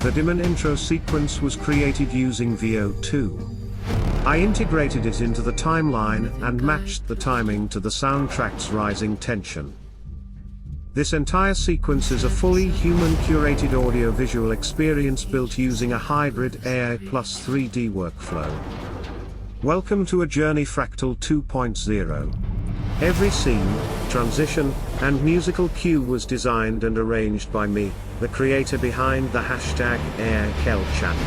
The Dhimon intro sequence was created using VO2. I integrated it into the timeline and matched the timing to the soundtrack's rising tension. This entire sequence is a fully human-curated audiovisual experience built using a hybrid AI plus 3D workflow. Welcome to a Journey Fractal 2.0. Every scene, transition, and musical cue was designed and arranged by me, the creator behind the #AIkel channel.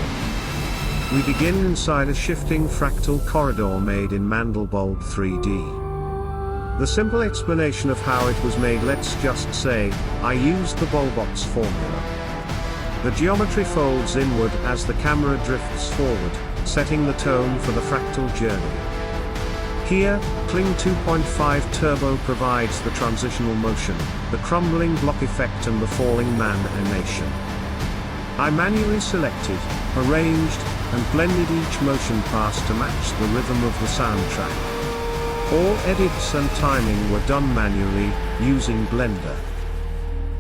We begin inside a shifting fractal corridor made in Mandelbulb 3D. The simple explanation of how it was made, let's just say, I used the bulbox formula. The geometry folds inward as the camera drifts forward, setting the tone for the fractal journey. Here, Kling 2.5 Turbo provides the transitional motion, the crumbling block effect and the falling man animation. I manually selected, arranged, and blended each motion pass to match the rhythm of the soundtrack. All edits and timing were done manually, using Blender.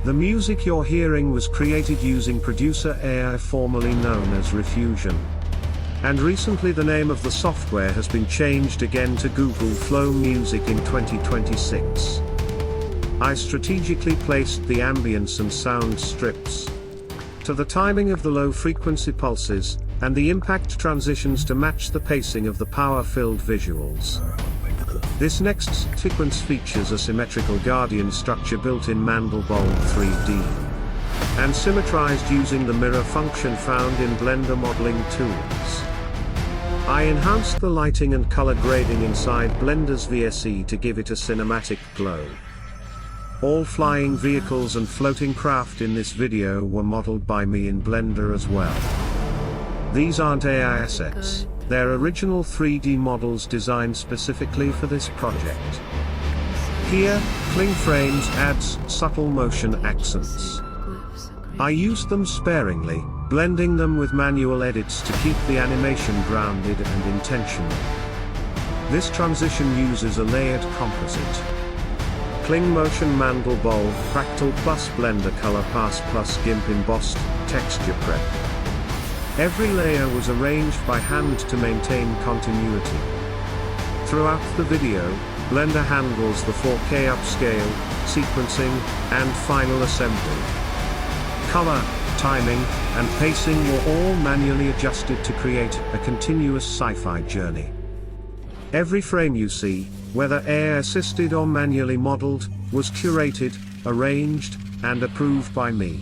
The music you're hearing was created using Producer AI, formerly known as Riffusion. And recently the name of the software has been changed again to Google Flow Music in 2026. I strategically placed the ambience and sound strips to the timing of the low frequency pulses, and the impact transitions to match the pacing of the power-filled visuals. This next sequence features a symmetrical guardian structure built in Mandelbulb 3D, and symmetrized using the mirror function found in Blender modeling tools. I enhanced the lighting and color grading inside Blender's VSE to give it a cinematic glow. All flying vehicles and floating craft in this video were modeled by me in Blender as well. These aren't AI assets, they're original 3D models designed specifically for this project. Here, Kling frames adds subtle motion accents. I used them sparingly, blending them with manual edits to keep the animation grounded and intentional. This transition uses a layered composite. Kling Motion Mandelbulb Fractal plus Blender Color Pass plus GIMP embossed texture prep. Every layer was arranged by hand to maintain continuity. Throughout the video, Blender handles the 4K upscale, sequencing, and final assembly. Color, timing, and pacing were all manually adjusted to create a continuous sci-fi journey. Every frame you see, whether AI-assisted or manually modeled, was curated, arranged, and approved by me.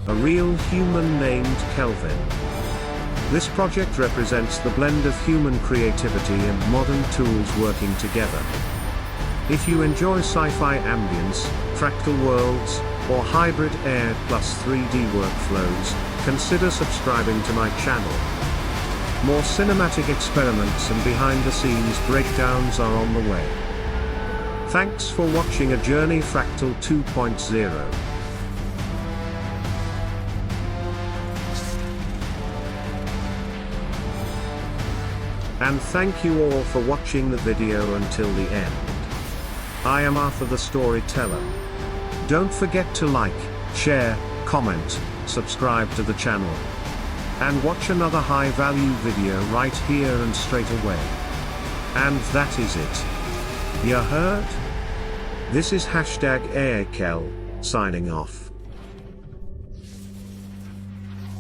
A real human named Kelvin. This project represents the blend of human creativity and modern tools working together. If you enjoy sci-fi ambience, fractal worlds, or hybrid AI plus 3D workflows, consider subscribing to my channel. More cinematic experiments and behind-the-scenes breakdowns are on the way. Thanks for watching a Journey Fractal 2.0. And thank you all for watching the video until the end. I am Arthur the Storyteller. Don't forget to like, share, comment, subscribe to the channel. And watch another high-value video right here and straight away. And that is it. You heard? This is #AIkel, signing off.